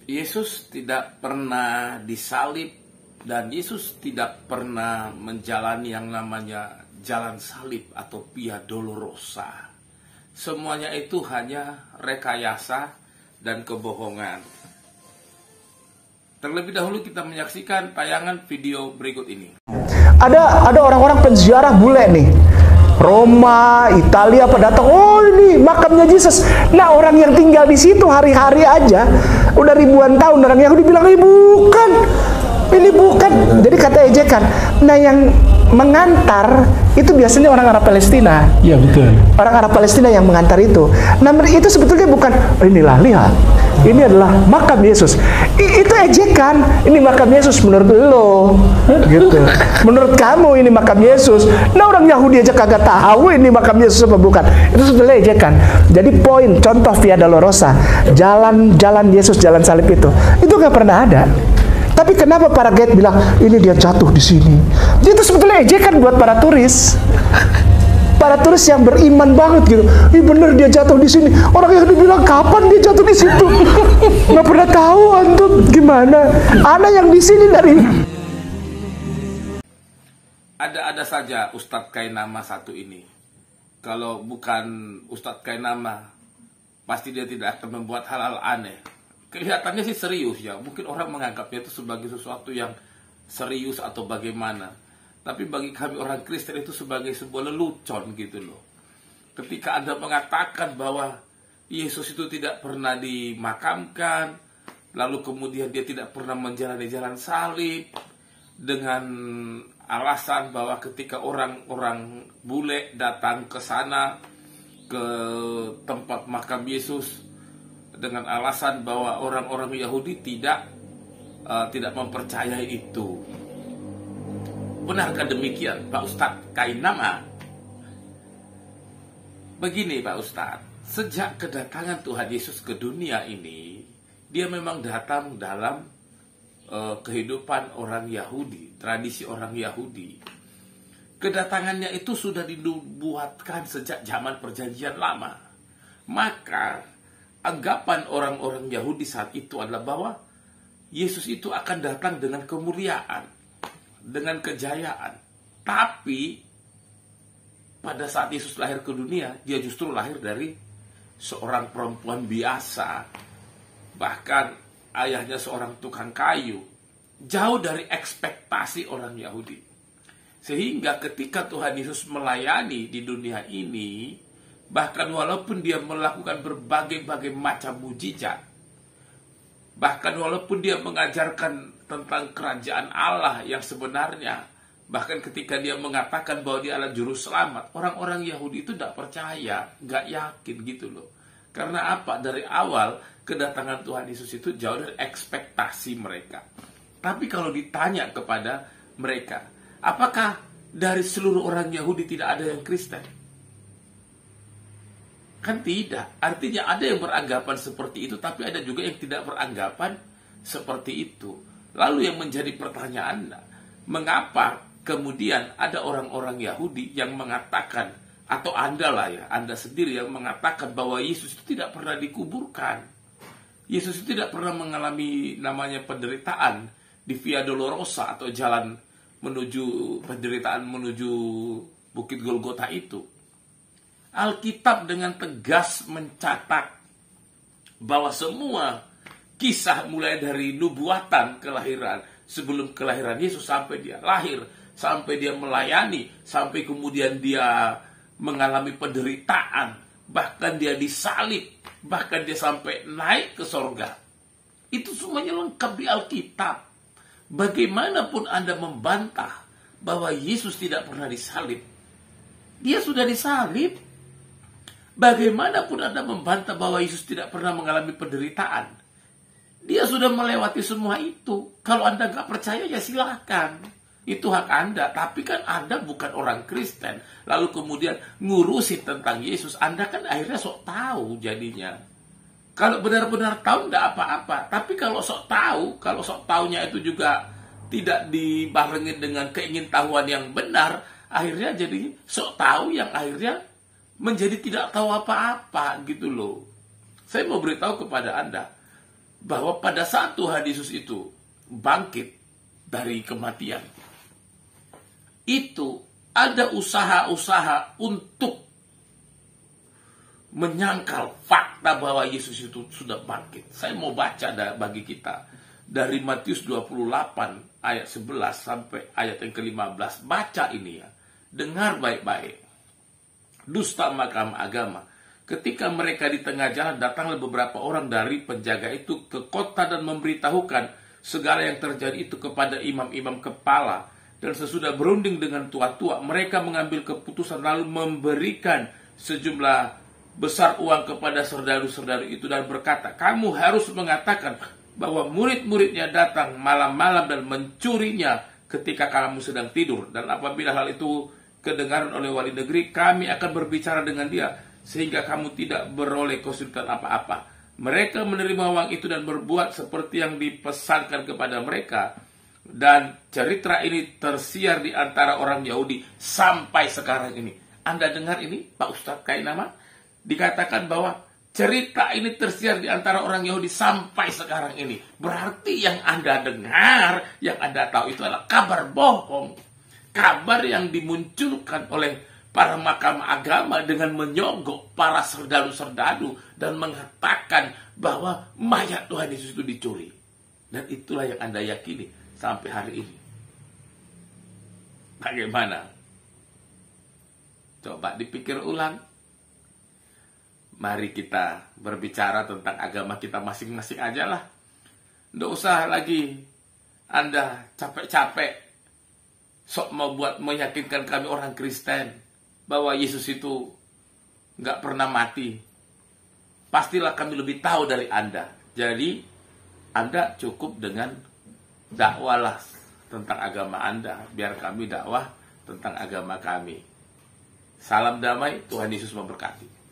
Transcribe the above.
Yesus tidak pernah disalib dan Yesus tidak pernah menjalani yang namanya jalan salib atau Via Dolorosa. Semuanya itu hanya rekayasa dan kebohongan. Terlebih dahulu kita menyaksikan tayangan video berikut ini. Ada orang-orang penziarah bule nih, Roma, Italia pada datang. Oh, ini makamnya Yesus. Nah, orang yang tinggal di situ hari-hari aja udah ribuan tahun, orang Yahudi bilang ini bukan. Jadi kata ejekan. Nah, yang mengantar itu biasanya orang Arab Palestina. Iya, betul. Orang Arab Palestina yang mengantar itu. Nah, itu sebetulnya bukan, inilah, lihat, ini adalah makam Yesus. Itu ejekan. Ini makam Yesus menurut lo, gitu. Menurut kamu ini makam Yesus. Nah, orang Yahudi aja kagak tahu ini makam Yesus apa bukan. Itu sebetulnya ejekan. Jadi poin, contoh Via Dolorosa, jalan Yesus, jalan salib itu nggak pernah ada. Tapi kenapa para guide bilang ini dia jatuh di sini? Itu sebetulnya ejekan buat para turis. Para turis yang beriman banget gitu. Ih, bener dia jatuh di sini. Orang yang dibilang kapan dia jatuh di situ? Nggak pernah tahu antum gimana. Ada yang di sini dari. Ada saja Ustadz Kainama satu ini. Kalau bukan Ustadz Kainama, pasti dia tidak akan membuat hal-hal aneh. Kelihatannya sih serius ya. Mungkin orang menganggapnya itu sebagai sesuatu yang serius atau bagaimana. Tapi bagi kami orang Kristen itu sebagai sebuah lelucon gitu loh. Ketika Anda mengatakan bahwa Yesus itu tidak pernah dimakamkan, lalu kemudian dia tidak pernah menjalani jalan salib, dengan alasan bahwa ketika orang-orang bule datang ke sana, ke tempat makam Yesus, dengan alasan bahwa orang-orang Yahudi tidak mempercayai itu. Benarkah demikian, Pak Ustadz Kainama? Begini, Pak Ustadz, sejak kedatangan Tuhan Yesus ke dunia ini, dia memang datang dalam kehidupan orang Yahudi, tradisi orang Yahudi. Kedatangannya itu sudah dibuatkan sejak zaman Perjanjian Lama. Maka anggapan orang-orang Yahudi saat itu adalah bahwa Yesus itu akan datang dengan kemuliaan, dengan kejayaan. Tapi pada saat Yesus lahir ke dunia, dia justru lahir dari seorang perempuan biasa. Bahkan ayahnya seorang tukang kayu. Jauh dari ekspektasi orang Yahudi. Sehingga ketika Tuhan Yesus melayani di dunia ini, bahkan walaupun dia melakukan berbagai macam mujizat, bahkan walaupun dia mengajarkan tentang kerajaan Allah yang sebenarnya, bahkan ketika dia mengatakan bahwa dia adalah juru selamat, orang-orang Yahudi itu tidak percaya, nggak yakin gitu loh. Karena apa? Dari awal kedatangan Tuhan Yesus itu jauh dari ekspektasi mereka. Tapi kalau ditanya kepada mereka, apakah dari seluruh orang Yahudi tidak ada yang Kristen? Kan tidak. Artinya ada yang beranggapan seperti itu, tapi ada juga yang tidak beranggapan seperti itu. Lalu yang menjadi pertanyaan, mengapa kemudian ada orang-orang Yahudi yang mengatakan, atau Anda lah ya, Anda sendiri yang mengatakan bahwa Yesus itu tidak pernah dikuburkan. Yesus itu tidak pernah mengalami namanya penderitaan di Via Dolorosa atau jalan menuju penderitaan menuju Bukit Golgota itu. Alkitab dengan tegas mencatat bahwa semua kisah mulai dari nubuatan kelahiran, sebelum kelahiran Yesus sampai dia lahir, sampai dia melayani, sampai kemudian dia mengalami penderitaan, bahkan dia disalib, bahkan dia sampai naik ke sorga. Itu semuanya lengkap di Alkitab. Bagaimanapun Anda membantah bahwa Yesus tidak pernah disalib, dia sudah disalib. Bagaimanapun Anda membantah bahwa Yesus tidak pernah mengalami penderitaan, dia sudah melewati semua itu. Kalau Anda nggak percaya ya silahkan, itu hak Anda. Tapi kan Anda bukan orang Kristen, lalu kemudian ngurusin tentang Yesus. Anda kan akhirnya sok tahu jadinya. Kalau benar-benar tahu nggak apa-apa. Tapi kalau sok taunya itu juga tidak dibarengi dengan keingintahuan yang benar, akhirnya jadi sok tahu yang akhirnya menjadi tidak tahu apa-apa gitu loh. Saya mau beritahu kepada Anda bahwa pada saat Tuhan Yesus itu bangkit dari kematian, itu ada usaha-usaha untuk menyangkal fakta bahwa Yesus itu sudah bangkit. Saya mau baca bagi kita dari Matius 28 ayat 11 sampai ayat yang ke-15. Baca ini ya. Dengar baik-baik. Dusta mahkamah agama. Ketika mereka di tengah jalan, datanglah beberapa orang dari penjaga itu ke kota dan memberitahukan segala yang terjadi itu kepada imam-imam kepala. Dan sesudah berunding dengan tua-tua, mereka mengambil keputusan lalu memberikan sejumlah besar uang kepada saudara-saudara itu dan berkata, kamu harus mengatakan bahwa murid-muridnya datang malam-malam dan mencurinya ketika kamu sedang tidur. Dan apabila hal itu kedengaran oleh wali negeri, kami akan berbicara dengan dia sehingga kamu tidak beroleh kesulitan apa-apa. Mereka menerima uang itu dan berbuat seperti yang dipesankan kepada mereka. Dan cerita ini tersiar di antara orang Yahudi sampai sekarang ini. Anda dengar ini, Pak Ustadz Kainama? Dikatakan bahwa cerita ini tersiar di antara orang Yahudi sampai sekarang ini. Berarti yang Anda dengar, yang Anda tahu itu adalah kabar bohong. Kabar yang dimunculkan oleh para mahkamah agama dengan menyogok para serdadu-serdadu dan mengatakan bahwa mayat Tuhan Yesus itu dicuri. Dan itulah yang Anda yakini sampai hari ini. Bagaimana? Coba dipikir ulang. Mari kita berbicara tentang agama kita masing-masing aja lah. Nggak usah lagi Anda capek-capek sok mau buat meyakinkan kami orang Kristen bahwa Yesus itu nggak pernah mati. Pastilah kami lebih tahu dari Anda. Jadi Anda cukup dengan dakwalah tentang agama Anda, biar kami dakwah tentang agama kami. Salam damai, Tuhan Yesus memberkati.